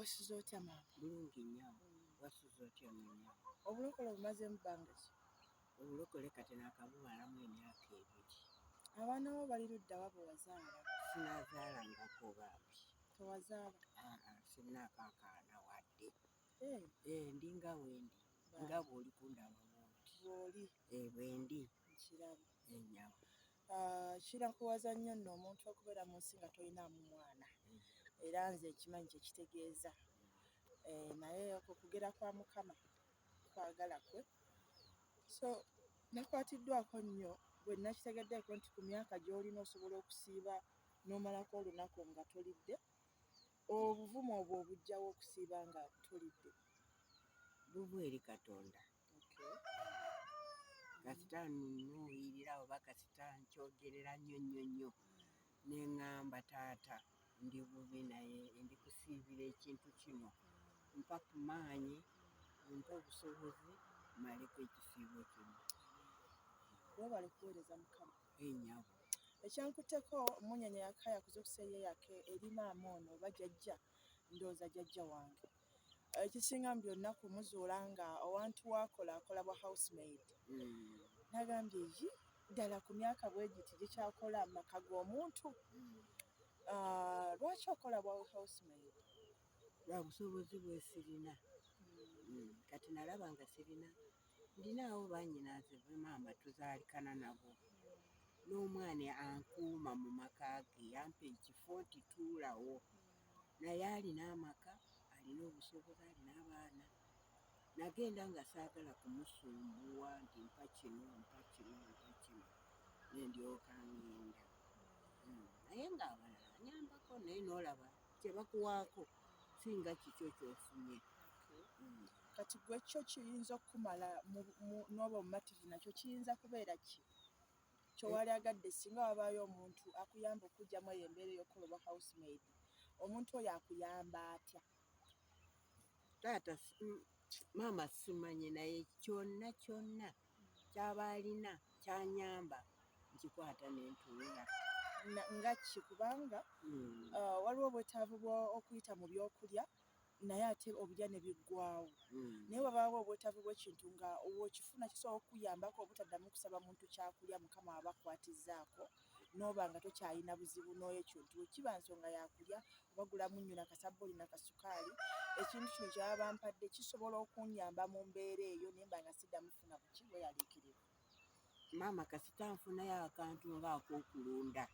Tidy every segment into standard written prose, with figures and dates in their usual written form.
Wasuze otya maama? Bulungi nnyo. Wasuze otya nnyo? Obulokole bumazeemu bbanga ki? Obulokole kati naakabumalamu emyaka 2. Abaana bo bali ludda wa bwe wazaala? Sinaazaalangako Bambi. Tewazaala? Sinaako akaana wadde. Ndi nga wendi. Nga bw'oli kundaba bw'oti. Bw'oli? Bwendi. Nkiraba. Ennyama. Kirakuwaza nnyo nno omuntu okubeera mu nsi nga tolinaamu mwana. Era nze ekimanyi kye kitegeeza. Naye okugera kwa Mukama kwagala kwe. So nakwatiddwako nnyo bwe nakitegeddeko nti ku myaka gy'olina osobola okusiiba n'omalako olunaku nga tolidde. Obuvumu obwo obujjawo okusiiba nga tolidde? Buva eri Katonda. Kasita nnuuyirira oba kasita nkyogerera nnyo ne ŋŋamba taata ndi bubi naye ndi kusiibira ekintu kino. Mpa ku maanyi, mpa obusobozi mmaleko ekisiibo kino. Weebale kuweereza Mukama. Ennyabo. Ekyankutteko Munyanya Yakaya akuze okuseeya yake eri maama ono oba jjajja, ndowooza jjajja wange. Ekisinga mu byonna kumuzuula nga owantu wakola akola bwa housemaid. Nagambye yi ddala ku myaka bwe giti gikyakola mu maka g'omuntu. Lwaki okola bwa housemaid? Lwa busobozi bwe sirina. Kati nalaba nga sirina. Ndinaawo bannyinaze be maama tuzaalikana nabo. N'omwana ankuuma mu maka ge yampa ekifo nti tuulawo. Naye alina amaka, alina obusobozi, alina abaana. Nagenda nga saagala kumusumbuwa nti mpa kino. Ne ndyoka ngenda. Naye ng'abalala anyambako naye n'olaba kye bakuwaako singa kikyo ky'ofunye. Kati gwe kyo kiyinza okukumala n'oba omumativu nakyo kiyinza kubeera ki? Kyewali agadde singa wabaayo omuntu akuyamba okuggyamu eyo embeera ey'okukola obwa housemaid, omuntu oyo akuyamba atya? Taata maama simanyi naye kyonna ky'aba alina ky'anyamba nkikwata ne ntuula. Nga ki? Kubanga waliwo obwetaavu okuyita mu byokulya naye ate obulya ne biggwawo. Naye wabaawo obwetaavu bw'ekintu nga okifuna kisobola okukuyambako obutaddamu kusaba muntu kyakulya Mukama aba akwatizzaako n'oba nga tokyalina buzibu n'ekintu kiba nsonga yakulya obagula munnyo na kasabbuuli na kasukaali. Ekintu kino ky'aba bampadde kisobola okunnyamba mu mbeera eyo naye mba nga siddamu kufuna buki bweyaliikirivu. Maama kasita nfunayo akantu ng'ak'okulunda.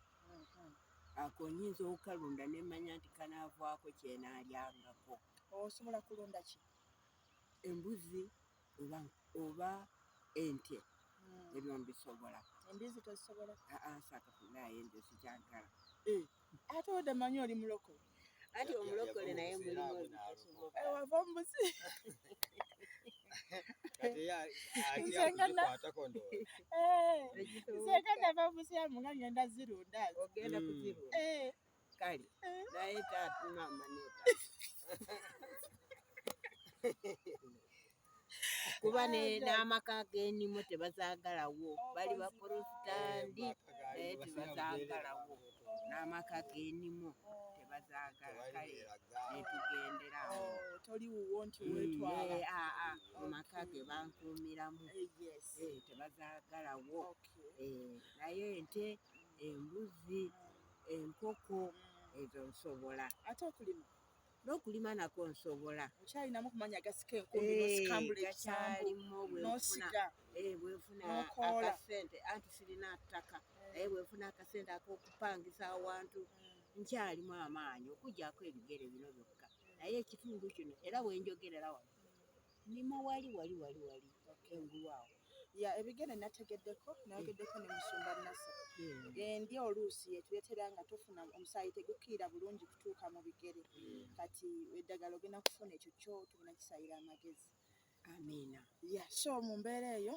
Ako nnyinza okukalunda ne mmanya nti kanaavaako kyenaalyangako. Osobola kulunda ki? Embuzi oba ente. Ebyo mbisobola. Embuzi tozisobola? Saakafulaayo nze sikyagala. Ate odde manyi oli mulokole? Anti omulokole naye mulimu ebitasoboka. Wava mbuzi? Nze nga nava musyamu nga ngenda zirunda. Ogenda kuzirunda? Kale naye taata maama neeta. Kuba n'amaka g'ennimo tebazaagalawo. Bali baporofitandi naye tebazaagalawo. N'amaka g'ennimo tebazaagala. Kale ne tugenderawo. Toli wuwo nti weetwala? Mu maka ge bankuumiramu. Tebazaagalawo. Naye ente, embuzi, enkoko ezo nsobola. Ate okulima? N'okulima nako nsobola. Okyalinamu kumanya agasika enkumbi n'osikambula ekisambu n'osiga bwefuna akasente anti sirina ttaka naye bwefuna akasente ak'okupangisa awantu nkyalimu amaanyi okuggyako ebigere bino byokka. Naye ekitundu kino era bwenjogerera wano nnima wali engulwawo. Ebigere nategeddeko nayogeddeko ne Musumba Nasa. Endi oluusi yetuleetera nga tofuna omusaayi tegukkirira bulungi kutuuka mu bigere. Kati eddagala ogenda kufuna ekyo kyo tugenda kisayira amagezi. Amiina. So mu mbeera eyo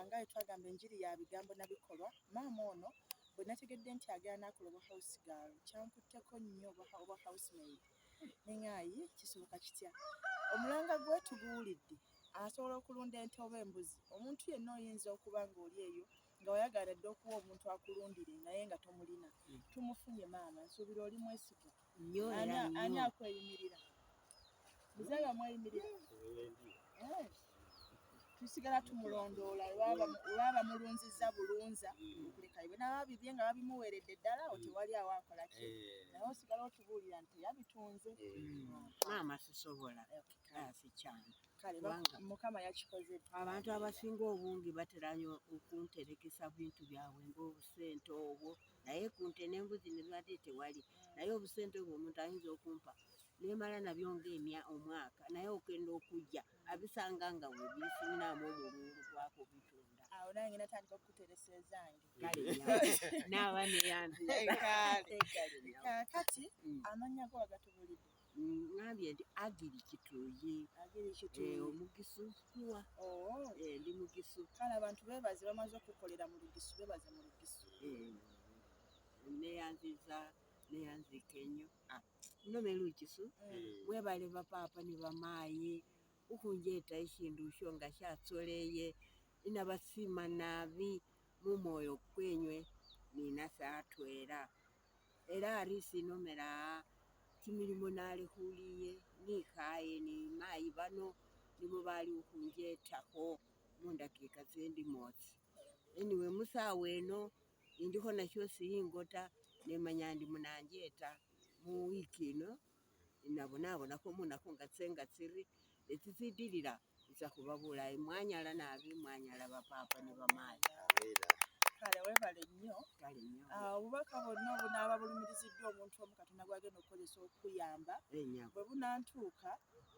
nga twagamba enjiri ya bigambo na bikolwa, maama ono bwe nategedde nti agenda n'akola obwa house girl kyankutteko nnyo obwa housemaid. Neŋŋaayi kisoboka kitya? Omulanga gwe tuguwulidde asobola okulunda ente oba embuzi. Omuntu yenna oyinza okuba ng'oli eyo nga wayagala dde okuwa omuntu akulundire naye nga tomulina. Tumufunye maama, nsuubira oli mwesigwa. Ani akweyimirira? muzeeyi wamweyimirira tusigala tumulondoola olwaba mulunziza bulunza okuleka iwe naaba bibye nga babimuweeredde ddala otewali awo akola ki naye osigala otubuulira nti yabitunze maama sisobola sikyana kale mukama yakikoze abantu abasinga obungi bateranyo okunterekesa bintu byabwe ng'obusente obwo naye kunte n'embuzi ne zibadde tewali naye obusente obwo omuntu ayinza okumpa nemala nabyo omwaka naye okenda okujja abisanga nga we bisirinaamu omulungu gwako bitunda awo naye ngenda tandika okukuteresa ezange kale naaba neyanzira kati amannya go wagatubulidde ngambye nti agiri kituuye omugisu kiwa ndi mugisu kale abantu beebaze bamaze okukolera mu lugisu beebaze mu lugisu neyanzika ennyo nome lugisu mwebale bapaapa ne bamaayi ukunjeta ishindu sho nga shatsoleye inabasima nabi mumwoyo kwenywe nina saatwera era arisi nomera kimilimo nalekhuliye nikhaye ni maayi bano nibo bali ukhunjetako mundakika tsindi motsi anyway musawa eno indikho nasho siyingota nemanya ndi munanjeta mu wiki ino nabonako munako nga tsiri etsitsidilira iza khuba bulayi mwanyala nabi mwanyala bapapa ne bamaayi kale webale nnyo obubaka bonna obunaaba bulumiriziddwa omuntu omu katonda gwagenda okukozesa okuyamba bwe bunantuuka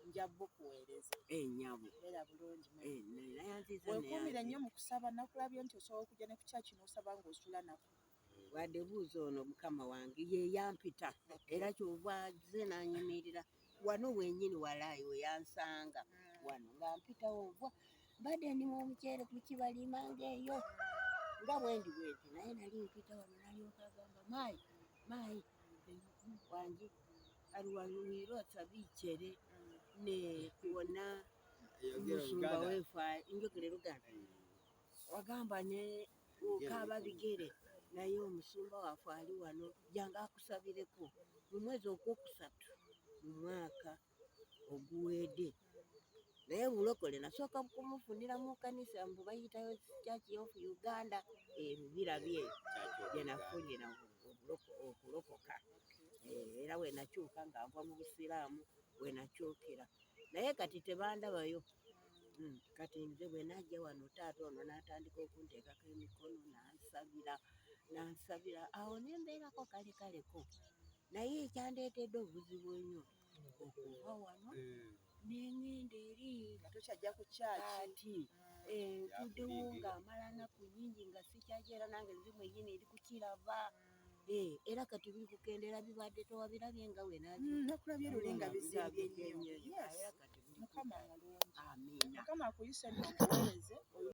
nja bukuweereza ennyabo era bulungi weekuumire nnyo mu kusaba nakulabye nti osobola okujja ne ku kyaki n'osaba ng'osula nako wadde buuza ono mukama wange ye yampita era kyova ze nanyimirira wano wenyini walaayi weyansanga wano nga mpitawo nva mbadde ndima omuceere ku kibalimanga eyo nga bwendi bwenti naye nali mpita wano nalyoka agamba maayi wange aliwirotsa bichere ne kuona musumba wefa njogere luganda wagamba ne ukaba bigere naye omusumba waffe ali wano janga akusabireko mu mwezi ogwokusatu mu mwaka oguwedde naye bulokole nasooka kumufunira mu kanisa mbu bayitayo Church of Uganda birabye byenafunira okulokoka era wenakyuka nga nva mu busiraamu wenakyukira naye kati tebandabayo kati nze bwe najja wano taata ono n'atandika okunteekako emikono nansabira awo nembeerako kalekaleko naye ekyandeetedde obuzibu ennyo okuva wano nengenda eri nga tokyajja ku kyaki ntuddewo ng'amala nnaku nnyingi nga sikyajera nange nzimu enyini eri kukiraba era kati biri kukendera bibadde towabirabye nga nakulabye luli nga bizimbye nnyo mukama mulungi amiina mukama akuyise nti okuweereze